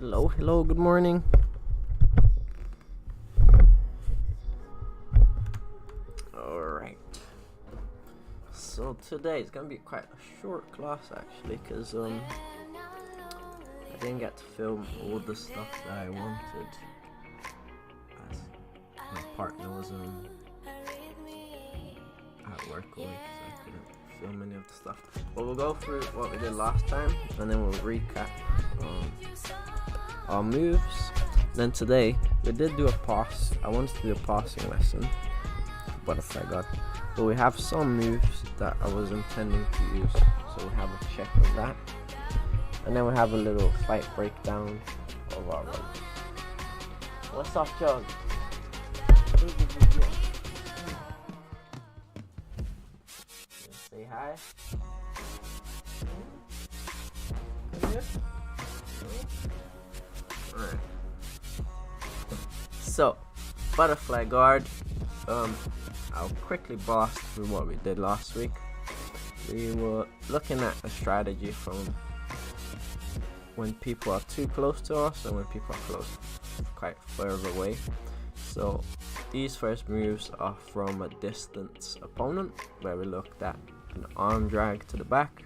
Hello, good morning. Alright. So today is gonna be quite a short class actually, because I didn't get to film all the stuff that I wanted, as my partner was at work all week, so I couldn't film any of the stuff. But we'll go through what we did last time, and then we'll recap our moves. Then today we did do a pass. I wanted to do a passing lesson for butterfly guard, but we have some moves that I was intending to use, so we'll have a check of that, and then we'll have a little fight breakdown of our run. What's up, Jug? Say hi. Come here. Alright. So, butterfly guard. I'll quickly blast through what we did last week. We were looking at a strategy from when people are too close to us and when people are close, quite further away. So these first moves are from a distance opponent, where we looked at an arm drag to the back,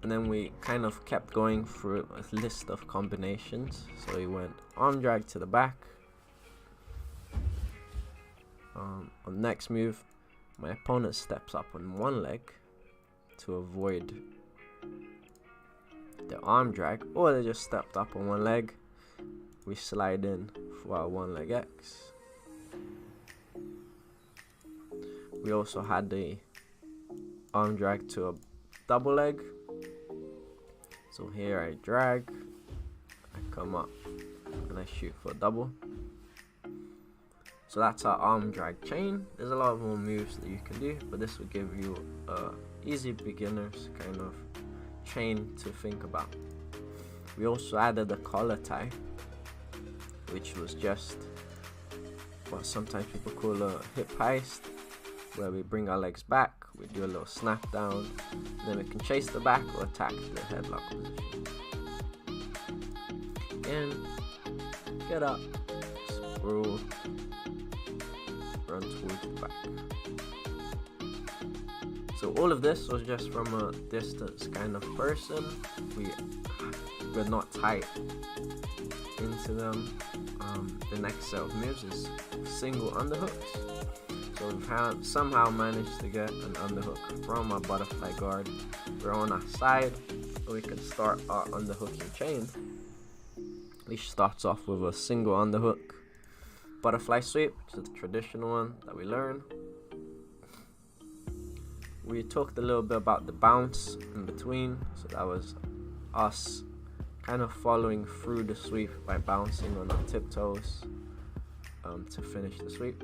and then we kind of kept going through a list of combinations. So we went arm drag to the back. On the next move, my opponent steps up on one leg to avoid the arm drag, or they just stepped up on one leg. We slide in for our one leg X. We also had the arm drag to a double leg. So here I drag, I come up, and I shoot for a double. So that's our arm drag chain. There's a lot more moves that you can do, but this will give you easy beginners kind of chain to think about. We also added a collar tie, which was just what sometimes people call a hip heist, where we bring our legs back, we do a little snap down, then we can chase the back or attack the headlock position. Again, get up, sprawl, run towards the back. So all of this was just from a distance kind of person. We're not tight into them. The next set of moves is single underhooks. So we've somehow managed to get an underhook from our butterfly guard. We're on our side, so we can start our underhooking chain, which starts off with a single underhook butterfly sweep, which is the traditional one that we learn. We talked a little bit about the bounce in between, so that was us kind of following through the sweep by bouncing on our tiptoes to finish the sweep.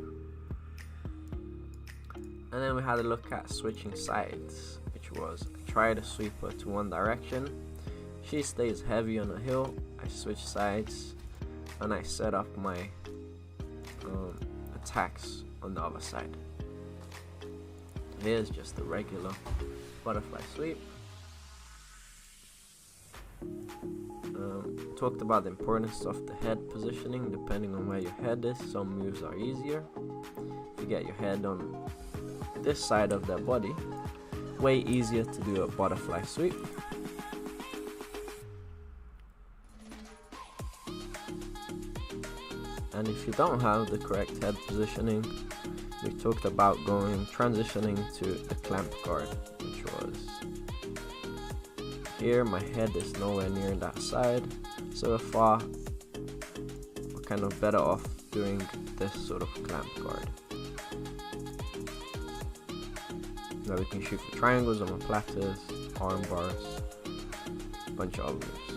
And then we had a look at switching sides, which was I try to sweep her to one direction, she stays heavy on a hill, I switch sides, and I set up my attacks on the other side. Here's just a regular butterfly sweep. Talked about the importance of the head positioning depending on where your head is. Some moves are easier. If you get your head on this side of their body, way easier to do a butterfly sweep. And if you don't have the correct head positioning, we talked about transitioning to the clamp guard, which was here. My head is nowhere near that side, so far we're kind of better off doing this sort of clamp guard. Now we can shoot for triangles, omoplatas, arm bars, a bunch of other moves.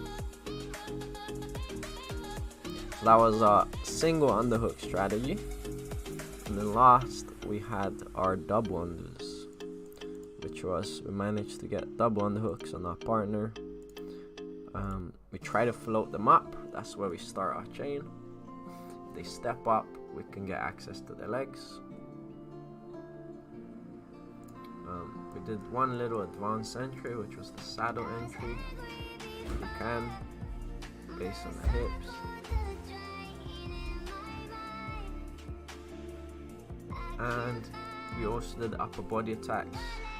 So that was our single underhook strategy. And then last we had our double unders, which was we managed to get double underhooks on our partner. We try to float them up, that's where we start our chain. If they step up, we can get access to their legs. We did one little advanced entry, which was the saddle entry. if we can, based on the hips. And we also did the upper body attacks,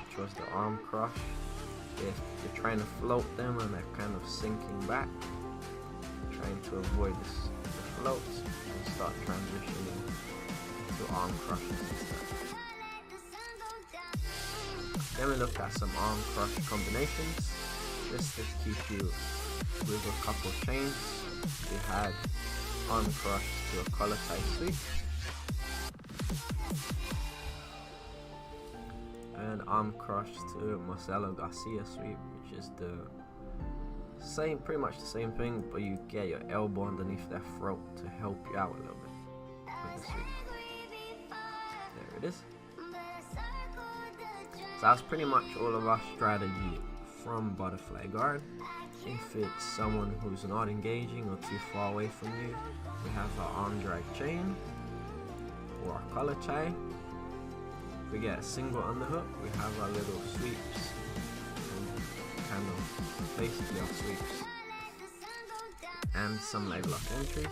which was the arm crush. If you're trying to float them and they're kind of sinking back, trying to avoid the floats and start transitioning to arm crushes instead. Then we look at some arm crush combinations. This just keeps you with a couple chains. We had arm crush to a collar tie sweep, and arm crush to Marcelo Garcia sweep, which is the same, pretty much the same thing, but you get your elbow underneath their throat to help you out a little bit with the sweep. There it is. So that's pretty much all of our strategy from butterfly guard. If it's someone who's not engaging or too far away from you, we have our arm drag chain or our collar tie. We get a single underhook, we have our little sweeps, and kind of basically our sweeps, and some leg lock entries,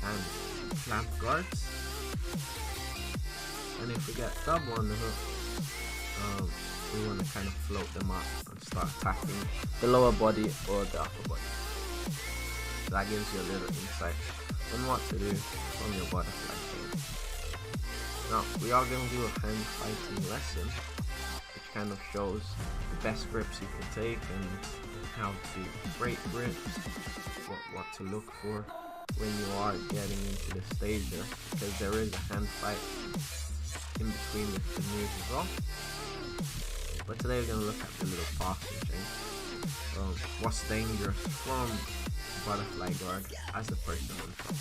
and clamp guards. And if we get double underhook, we want to kind of float them up and start attacking the lower body or the upper body. So that gives you a little insight on what to do from your butterfly chain. Now, we are going to do a hand fighting lesson, which kind of shows the best grips you can take and how to break grips, what to look for when you are getting into the stage there, because there is a hand fight in between the moves as well. But today we're going to look at the little passing chain. What's dangerous from butterfly guard as the person on top.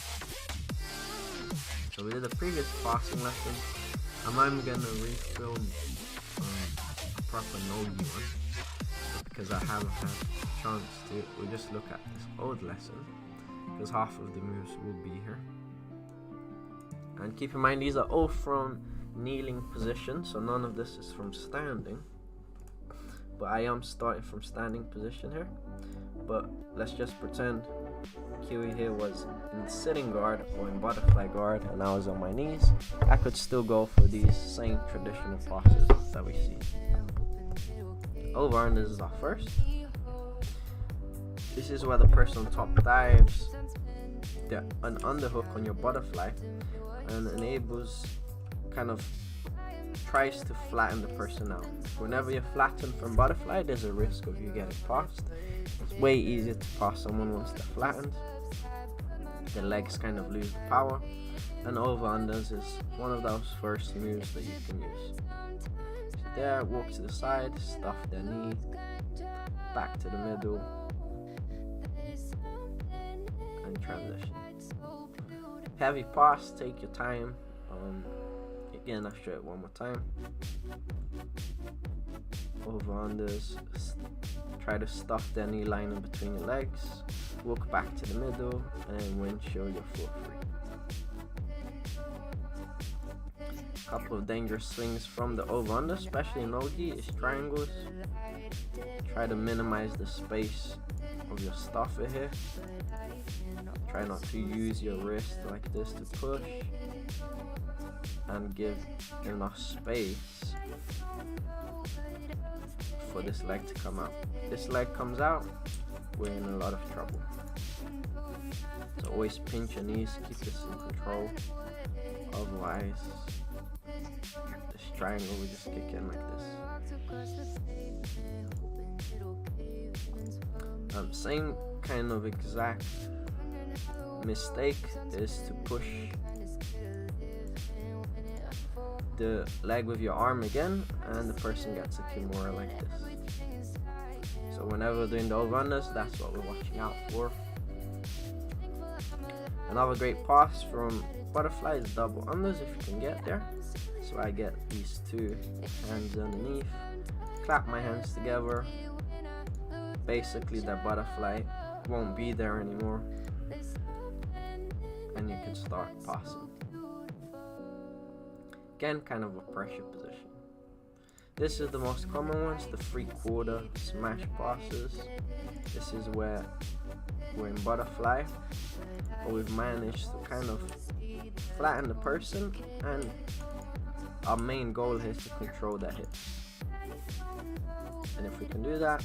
So we did a previous passing lesson, and I'm going to refilm a proper no-gi one, because I haven't had a chance to. We'll just look at this old lesson, because half of the moves will be here. And keep in mind, these are all from kneeling position, so none of this is from standing. But I am starting from standing position here. But let's just pretend Kiwi here was in sitting guard or in butterfly guard and I was on my knees. I could still go for these same traditional passes that we see. Over and this is our first. This is where the person on top dives an underhook on your butterfly and enables, kind of tries to flatten the person out. Whenever you're flattened from butterfly, there's a risk of you getting passed. It's way easier to pass someone once they're flattened. The legs kind of lose the power, and over unders is one of those first moves that you can use. So there, walk to the side, stuff their knee, back to the middle, and transition. Heavy pass, take your time. Again, I'll show it one more time. Over unders, try to stuff their knee line in between your legs, walk back to the middle, and windshield your foot free. A couple of dangerous swings from the over under, especially in no-gi, is triangles. Try to minimize the space of your stuffer here. Try not to use your wrist like this to push, and give enough space for this leg to come out. If this leg comes out, we're in a lot of trouble. So always pinch your knees, keep this in control. Otherwise, this triangle will just kick in like this. Same kind of exact mistake is to push the leg with your arm again, and the person gets a kimura like this. So whenever doing the over-unders, that's what we're watching out for. Another great pass from butterfly is double unders if you can get there. So I get these two hands underneath, clap my hands together. Basically the butterfly won't be there anymore, and you can start passing. Again, kind of a pressure position. This is the most common ones, the 3/4 smash passes. This is where we're in butterfly, but we've managed to kind of flatten the person, and our main goal here is to control their hips. And if we can do that,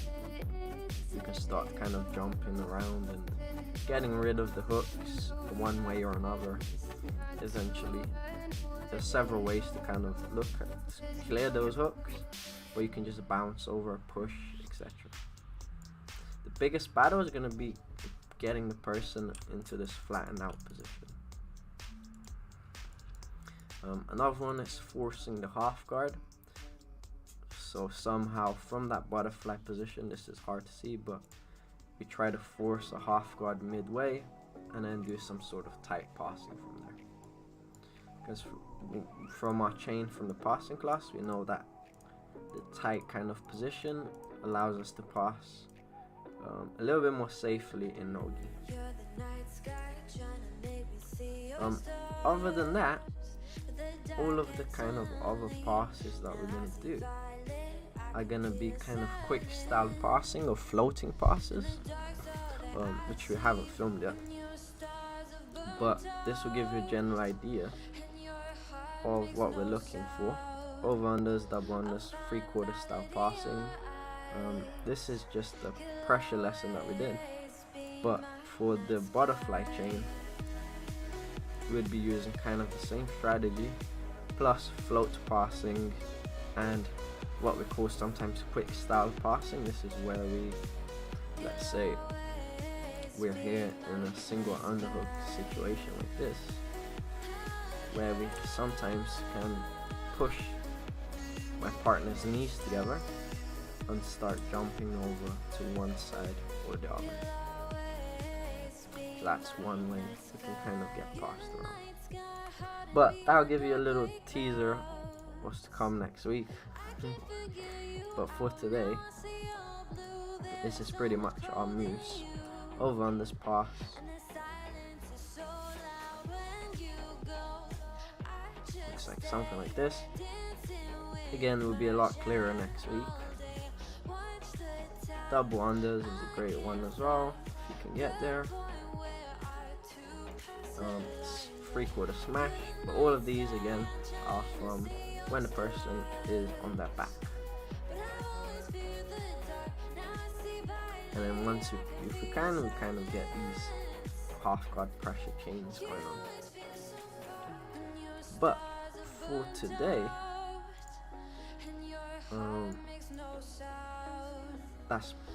we can start kind of jumping around and getting rid of the hooks one way or another. Essentially, there's several ways to kind of look at clear those hooks, or you can just bounce over, push, etc. The biggest battle is going to be getting the person into this flattened out position. Another one is forcing the half guard. So somehow from that butterfly position, this is hard to see, but we try to force a half guard midway and then do some sort of tight passing from there. Because from our chain from the passing class, we know that the tight kind of position allows us to pass a little bit more safely in no-gi. Other than that, all of the kind of other passes that we're going to do are going to be kind of quick style passing or floating passes, which we haven't filmed yet. But this will give you a general idea of what we're looking for. Over-unders, double-unders, 3/4 style passing. This is just the pressure lesson that we did. But for the butterfly chain, we'd be using kind of the same strategy, plus float passing and what we call sometimes quick style passing. This is where we, let's say we're here in a single underhook situation like this, where we sometimes can push my partner's knees together and start jumping over to one side or the other. That's one way we can kind of get passed around. But that'll give you a little teaser what's to come next week. But for today, this is pretty much our moves. Over on this pass, looks like something like this. Again, it will be a lot clearer next week. Double unders is a great one as well, if you can get there. 3/4 smash, but all of these again are from when the person is on their back. And then once if we kind of get these half guard pressure chains going on. But for today,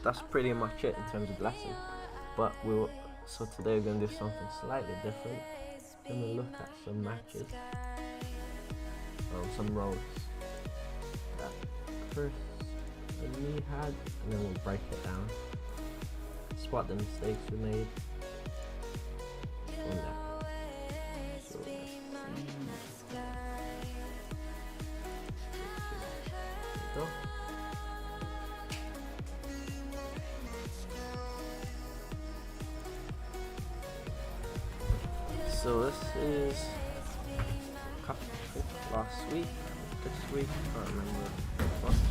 that's pretty much it in terms of the lesson. But so today we're gonna do something slightly different. We're gonna look at some matches, some rolls that first we had, and then we'll break it down, spot the mistakes we made on that. So let's see. There we go. So this is a couple last week, this week, I can't remember much.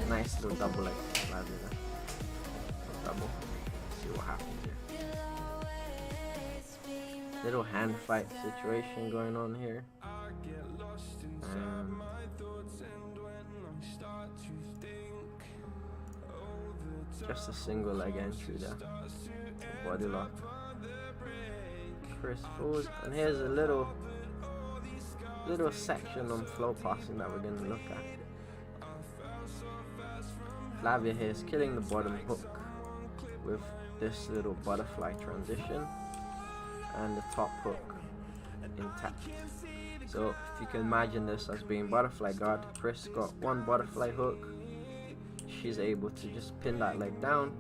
Nice little double leg ladder there. Double. Let's see what happens here. Little hand fight situation going on here. Just a single leg entry there. Body lock. Chris forward, and here's a little section on flow passing that we're going to look at. Flavia here is killing the bottom hook with this little butterfly transition and the top hook intact. So if you can imagine this as being butterfly guard, Chris got one butterfly hook. She's able to just pin that leg down.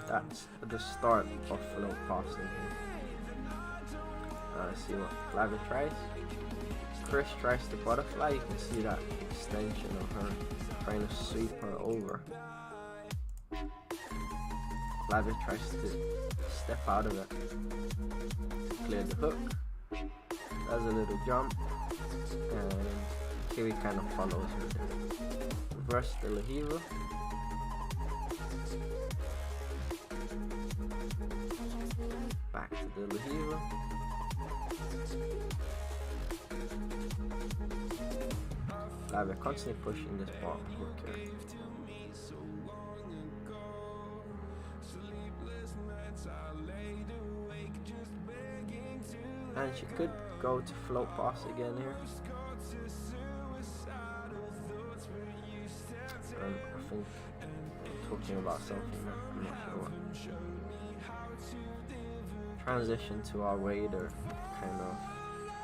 That's the start of flow passing. Let's see what Flavia tries. Chris tries to butterfly. You can see that extension of her trying to sweep her over. Flavia tries to step out of it, clear the hook, does a little jump, And Kiwi kind of follows with it. Reverse the Lahiva. Back to the Lahiva. We're constantly pushing this ball hook here. And she could go to float pass again here. I think I'm talking about something, I'm not sure what. Transition to our Raider kind of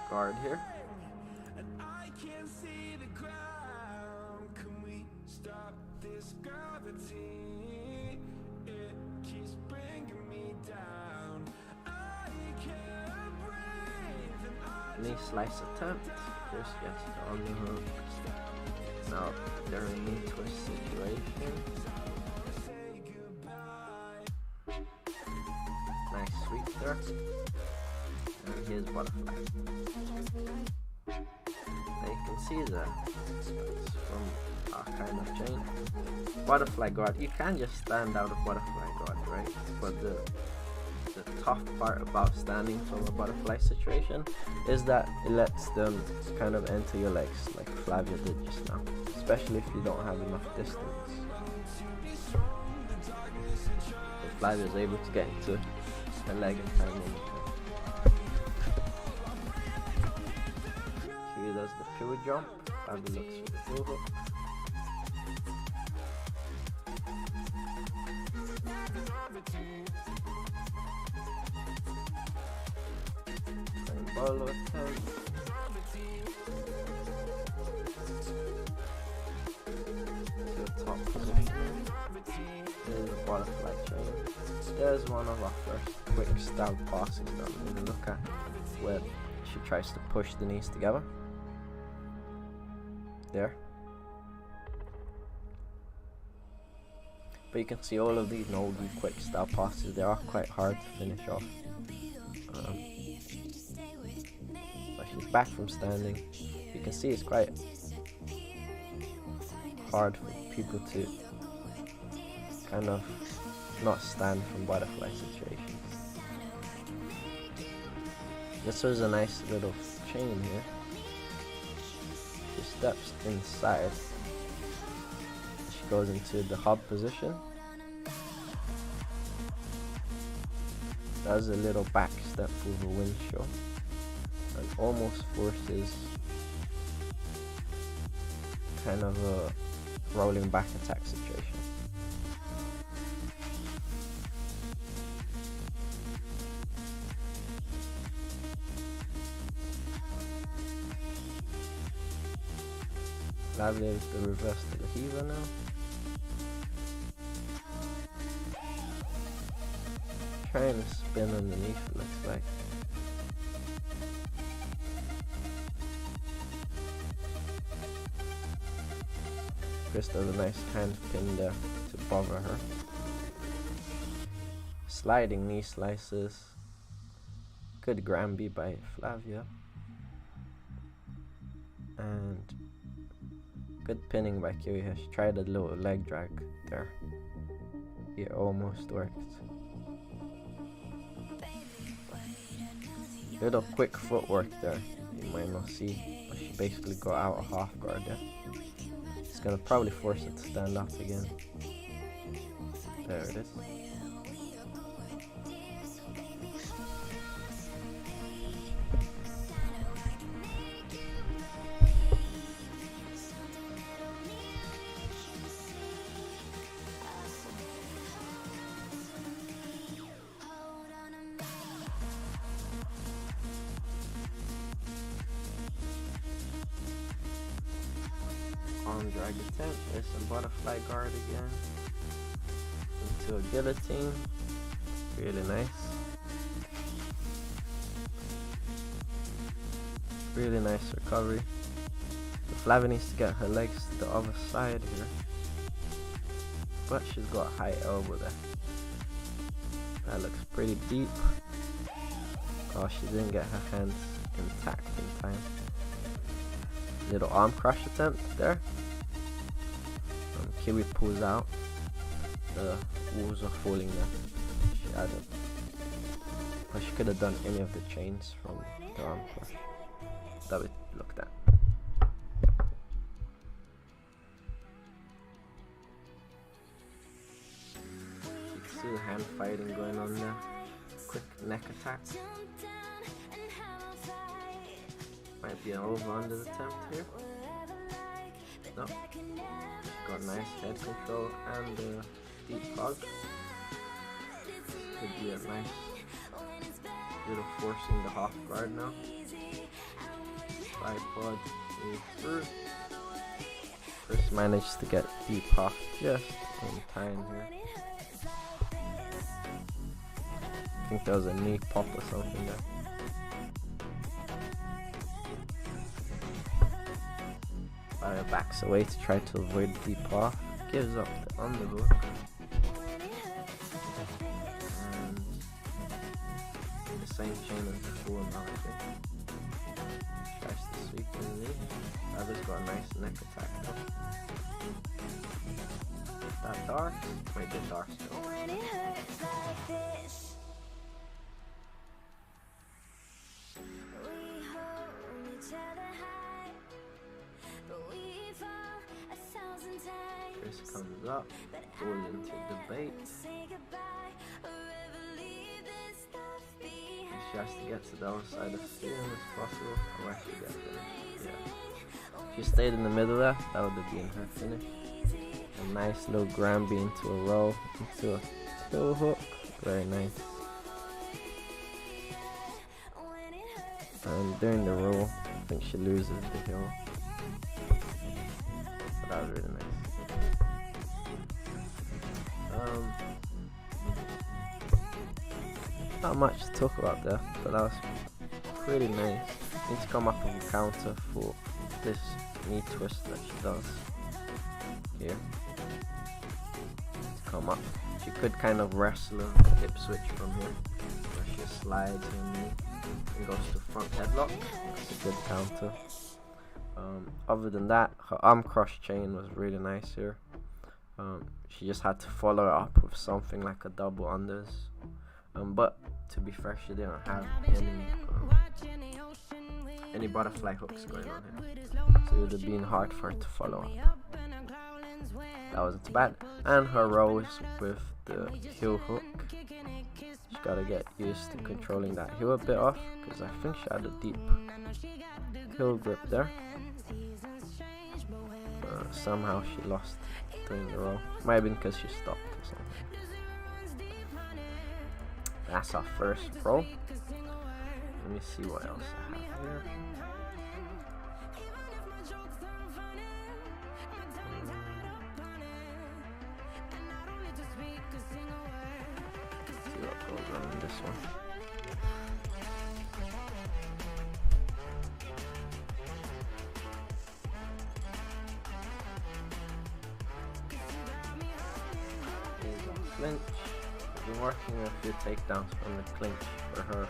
guard here. Knee slice attempt. Chris gets it on the hook. Now they're in a knee twist situation. Nice sweep there. And here's butterfly. Now you can see that it's from our kind of chain. Butterfly guard. You can just stand out of butterfly guard, right? But the tough part about standing from a butterfly situation is that it lets them kind of enter your legs like Flavia did just now, especially if you don't have enough distance. So Flavia is able to get into her leg and kind of Kiwi does the pivot jump. Flavia looks for the full hook. Bolo attempt. To the top position. There's a butterfly chain. There's one of our first quick stab passes that I'm going to look at, where she tries to push the knees together. There. But you can see all of these no-gi quick stab passes, they are quite hard to finish off. She's back from standing. You can see it's quite hard for people to kind of not stand from butterfly situations. This was a nice little chain here. She steps inside. She goes into the hub position. Does a little back step with a windshield. And almost forces kind of a rolling back attack situation. Flavia is the reverse to the Lahiva now. Trying to spin underneath, it looks like. Chris does a nice hand pin there to bother her. Sliding knee slices. Good Granby by Flavia. And good pinning by Kiwi. She tried a little leg drag there. It almost worked. Little quick footwork there. You might not see, but she basically got out of half guard there. It's gonna probably force it to stand up again. There it is. Arm drag attempt. There's some butterfly guard again. Into a guillotine. Really nice. Really nice recovery. The Flavia needs to get her legs to the other side here. But she's got a high elbow there. That looks pretty deep. Oh, she didn't get her hands intact in time. little arm crush attempt there. Kiwi pulls out. The walls are falling there. She hadn't. But she could have done any of the chains from the arm crush that we looked at. You can see the hand fighting going on there. Quick neck attack. Might be an over-under attempt here. No. Got nice head control and deep hug. Could be a nice little forcing the half guard now. Tripod through. First managed to get deep half just in time here. I think there was a knee pop or something there. Fire backs away to try to avoid the deep off. Gives up the underhook. And the same chain as before now, I think. Tries to sweep in the knee. Others got a nice neck attack though. That dark? Might be dark still. Chris comes up, goes into debate. She has to get to the other side as soon as possible. Or actually get finished. Yeah. If she stayed in the middle there, that would have been her finish. A nice little Granby into a roll, into a toe hook. Very nice. And during the roll, I think she loses the heel. So that was really nice. Not much to talk about there, but that was pretty nice. Need to come up with a counter for this knee twist that she does here. To come up, she could kind of wrestle a hip switch from here, where she slides her knee and goes to front headlock. That's a good counter. Other than that, her arm crush chain was really nice here. She just had to follow it up with something like a double unders. But to be fair, she didn't have any butterfly hooks going on here, so it would have been hard for her to follow up. That wasn't too bad. And her rolls with the heel hook, she gotta get used to controlling that heel a bit off, because I think she had a deep heel grip there. Somehow she lost during the roll. Might have been because she stopped or something. That's our first roll. Let me see what else I have here. See what goes on in this one. Clinch. I've been working a few takedowns from the clinch for her.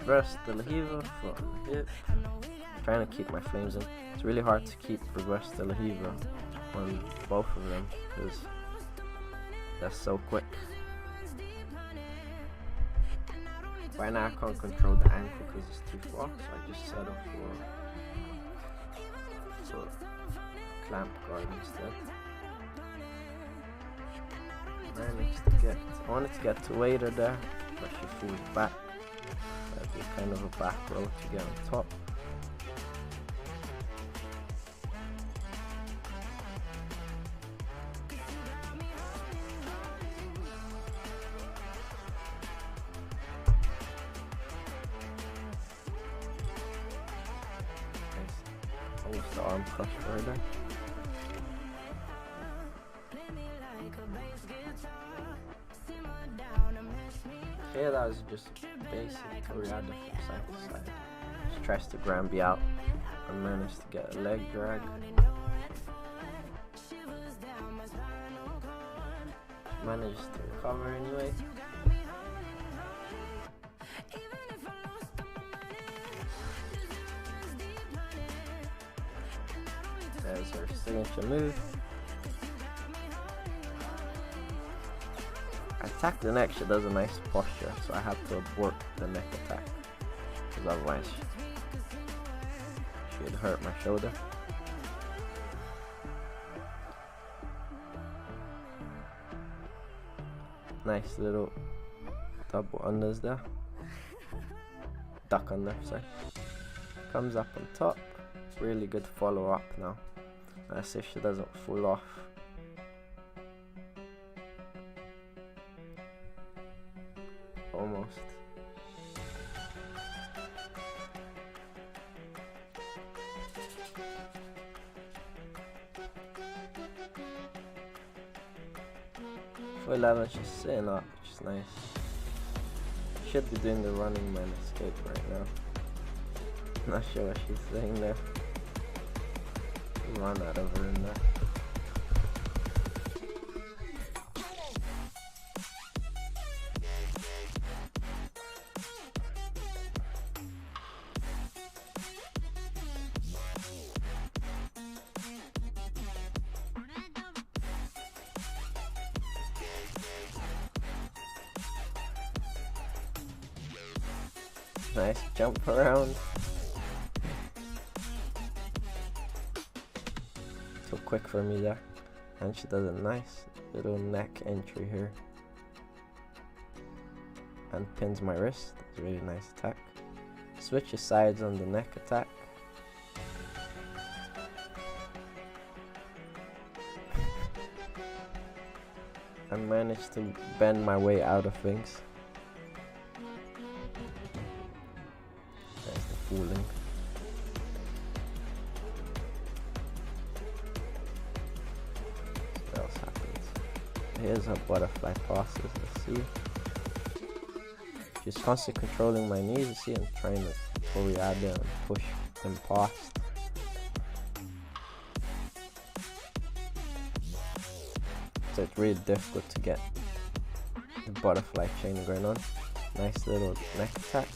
Reverse the Lahiva from the hip. Trying to keep my flames in. It's really hard to keep reverse the Lahiva on both of them because they're so quick. Right now I can't control the ankle because it's too far, so I just settle for clamp guard instead. I wanted to get to Wader there, but she falls back. That'd be kind of a back row to get on top. Nice. Almost the arm crush for her there. Yeah, that was just basic Toriada from side to side. Just tries to ground me out and managed to get a leg drag. Managed to recover anyway. There's her signature move. I attacked the neck, she does a nice posture, so I had to abort the neck attack, because otherwise she would hurt my shoulder. Nice little double unders there. Duck under, sorry. Comes up on top. Really good follow up now. Let's see if she doesn't fall off. Almost. For 11, she's sitting up, which is nice. Should be doing the running man escape right now. Not sure what she's saying there. Run out of her in there. Nice jump around. So quick for me there. And she does a nice little neck entry here. And pins my wrist. It's a really nice attack. Switches sides on the neck attack. I managed to bend my way out of things. There's the fooling. What else happens? Here's her butterfly passes. Let's see. She's constantly controlling my knees. You see, I'm trying to Toriada and push them past. So it's really difficult to get the butterfly chain going on. Nice little neck attack.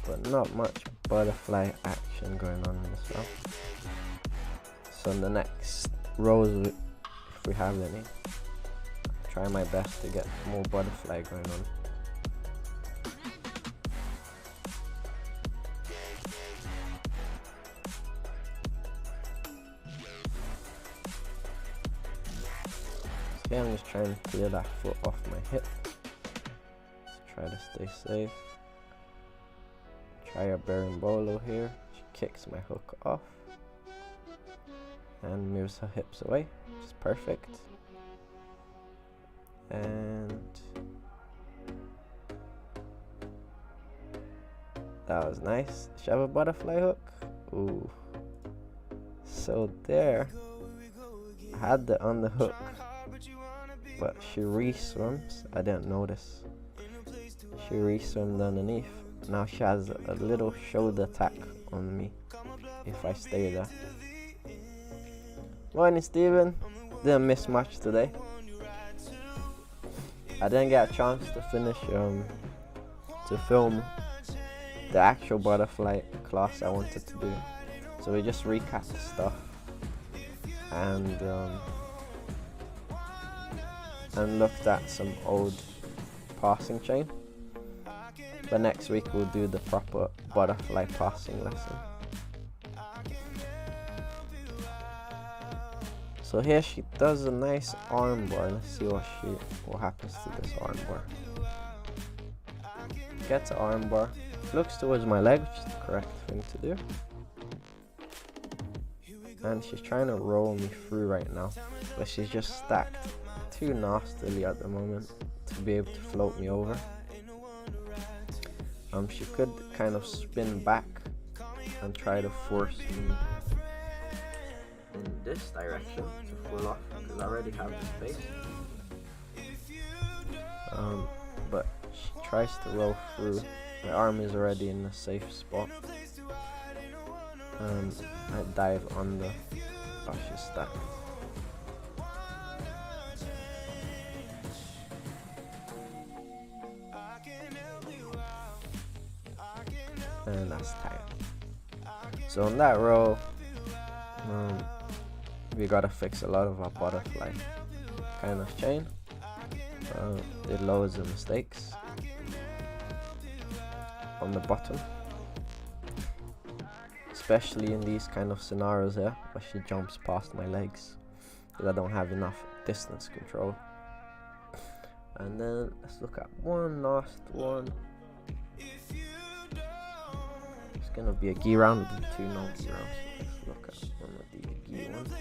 But not much butterfly action going on in this round. So in the next rows, if we have any, I'll try my best to get more butterfly going on. Okay, I'm just trying to clear that foot off my hip. Let's try to stay safe. Try a berimbolo here. She kicks my hook off and moves her hips away, which is perfect. And that was nice. She have a butterfly hook. Ooh. So there, I had the underhook, but she re-swims. I didn't notice. She re-swimmed underneath. Now she has a little shoulder attack on me if I stay there. Morning, Steven. Didn't miss much today. I didn't get a chance to finish to film the actual butterfly class I wanted to do. So we just recapped the stuff and looked at some old passing chain. But next week we'll do the proper butterfly passing lesson. So here she does a nice arm bar. Let's see what happens to this arm bar. Gets an arm bar, looks towards my leg, which is the correct thing to do. And she's trying to roll me through right now, but she's just stacked too nastily at the moment to be able to float me over. She could kind of spin back and try to force me in this direction to pull off, because I already have the space. But she tries to roll through. My arm is already in a safe spot. And I dive on the... Oh, she's stacked. And that's tight. So on that row, we gotta fix a lot of our butterfly kind of chain. Did loads of mistakes on the bottom, especially in these kind of scenarios here where she jumps past my legs because I don't have enough distance control. And then let's look at one last one. It's gonna be a gi round with 2 no-gi rounds. Let's look at one of the gi ones.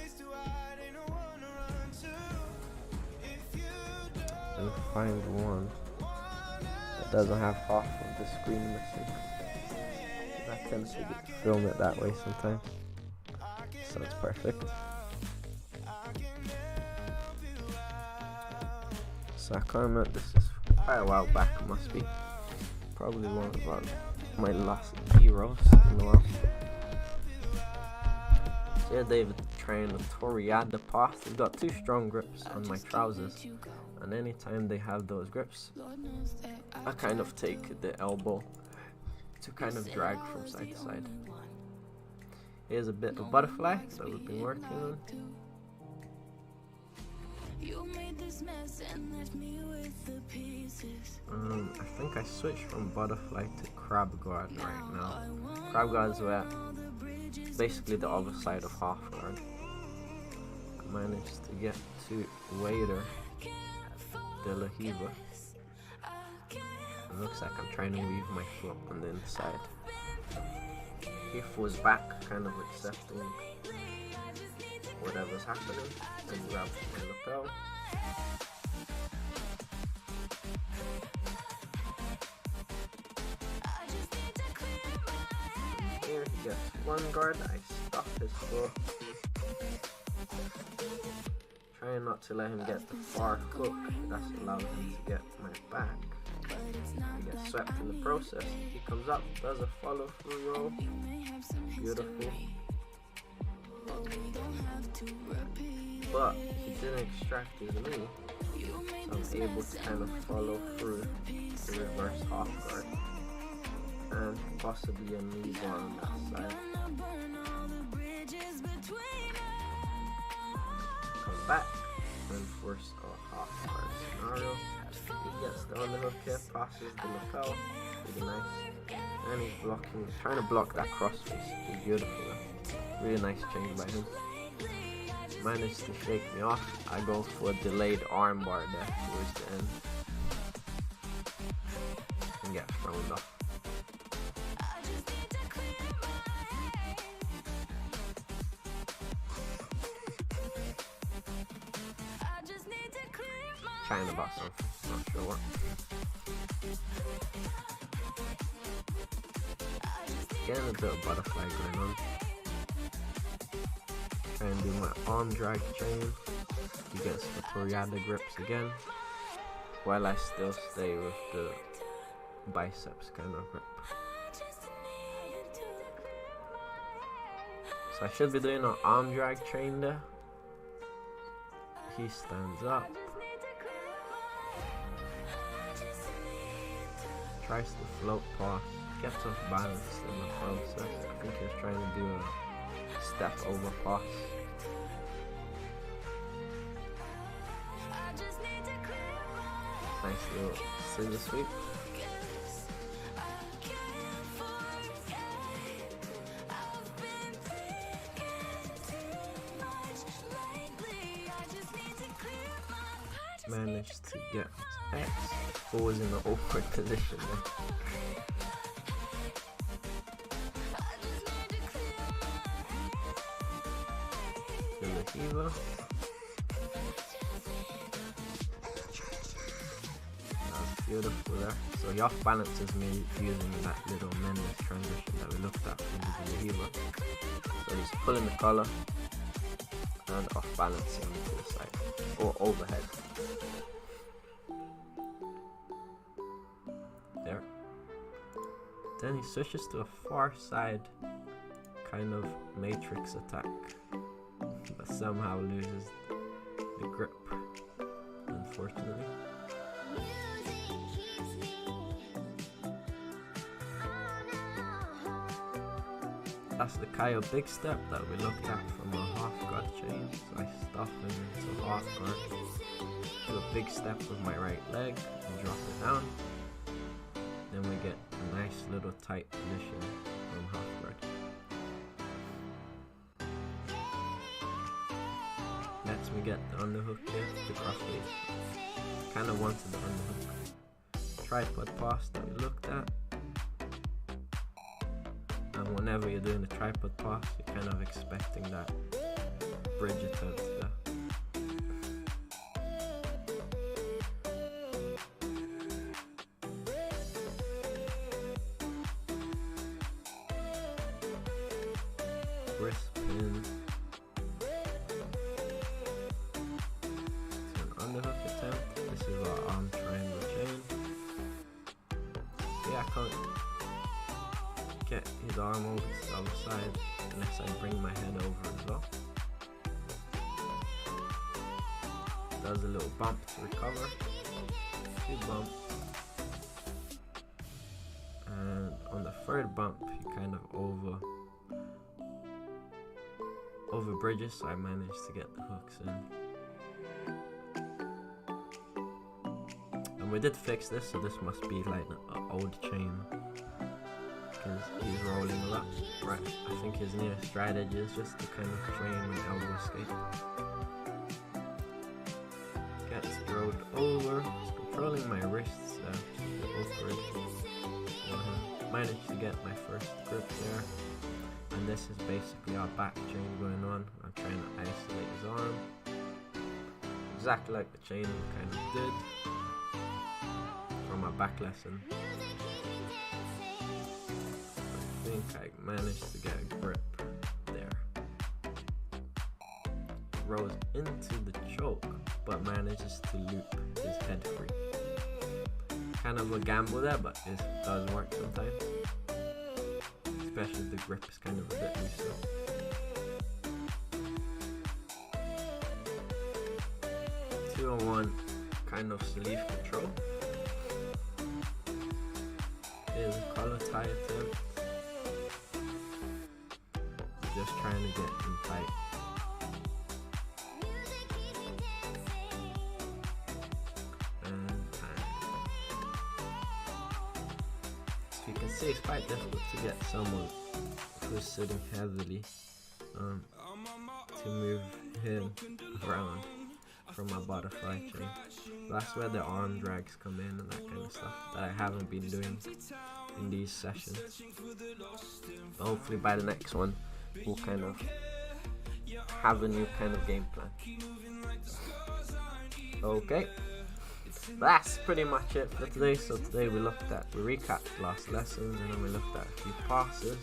And find one that doesn't have half of the screen missing. I tend to film it that way sometimes, so it's perfect. So I can't remember, this is quite a while back, it must be. Probably one of my last heroes in a while. So yeah, David trained a Toriada pass. They've got 2 strong grips on my trousers, and anytime they have those grips, I kind of take the elbow to kind of drag from side to side. Here's a bit of butterfly that we've been working on. I think I switched from butterfly to crab guard right now. Crab guard is where basically the other side of half guard. I managed to get to waiter de la Hiva. It looks like I'm trying to weave my foot on the inside. He was back, kind of accepting whatever's happening, and grab my lapel. And here he gets 1 guard. I stop his foot, trying not to let him get the far hook. That's allowed him to get to my back. He gets swept in the process. He comes up, does a follow through roll. Beautiful. But he didn't extract his knee, so I'm able to kind of follow through the reverse half guard and possibly a knee bar on that side. Come back and force a half guard scenario. He gets the underhook here, passes the lapel, really nice, and he's blocking, trying to block that crossface. It's beautiful, really nice change by him. Managed to shake me off. I go for a delayed arm bar there towards the end and get thrown off. China about something, not sure what. Getting a bit of butterfly going on. Try and do my arm drag chain. He gets the Toriada grips again, while I still stay with the biceps kind of grip. So I should be doing an arm drag chain there. He stands up. Tries to float past, gets off balance in the process. I think he was trying to do a step over pass. Nice little scissor sweep. Managed to get X. Always in an awkward position there. Hiva. Beautiful there. So he off balances me using that little Mendes transition that we looked at from the Hero. So he's pulling the collar and off balancing me to the side or overhead. There. Then he switches to a far side kind of matrix attack, but somehow loses the grip, unfortunately. That's the Kaio big step that we looked at from a half guard chain. So I stop him into half guard, do a big step with my right leg and drop it down. Then we get a nice little tight position from half guard. Lets me get the underhook here, the crossface. Kind of wanted the underhook. Tripod pass that we looked at. And whenever you're doing the tripod pass, you're kind of expecting that bridge attempt there. Wrist pin. It's an underhook attempt. This is our arm triangle chain. Yeah, I can't get his arm over to the other side unless I bring my head over as well. Does a little bump to recover. 2 bumps. And on the third bump, he kind of over bridges, so I managed to get the hooks in. And we did fix this, so this must be like an old chain, because he's rolling a lot. Right, I think his nearest stride edge is just to kind of train an elbow escape. Gets rolled over, it's controlling my wrists awkward. Managed to get my first grip there. And this is basically our back chain going on. I'm trying to isolate his arm. Exactly like the chain we kind of did from our back lesson. I think I managed to get a grip there. Rolls into the choke, but manages to loop his head free. Kind of a gamble there, but it does work sometimes. Especially if the grip is kind of a bit looser. Two on one kind of sleeve control. Here's a collar tie attempt. Just trying to get him tight. And time. You can see it's quite difficult to get someone who's sitting heavily to move him around from my butterfly chain. That's where the arm drags come in and that kind of stuff that I haven't been doing in these sessions. But hopefully by the next one we'll kind of have a new kind of game plan. Okay. That's pretty much it for today. So today we recapped last lessons and then we looked at a few passes.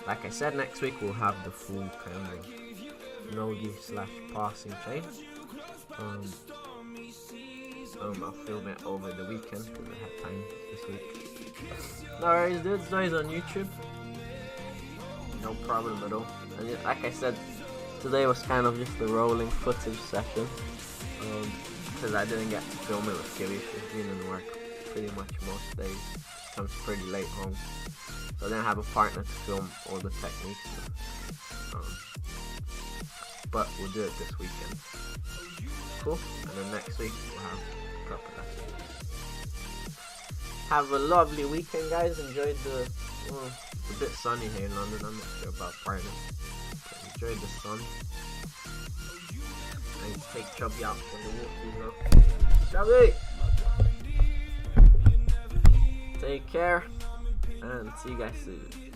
Like I said, next week we'll have the full kind of no-gi / passing chain. I'll film it over the weekend because I had time this week. No worries, dudes. Those on YouTube. No problem at all. And like I said, today was kind of just a rolling footage session. Because I didn't get to film it with Kiwi. She's been in work pretty much most days. She comes pretty late home. So I didn't have a partner to film all the techniques. But we'll do it this weekend. Cool. And then next week we'll have proper lessons. Have a lovely weekend, guys. Enjoyed it's a bit sunny here in London. I'm not sure about partner. But enjoyed the sun. I need to take Chubby out for the walk, you know. Chubby! Take care, and see you guys soon.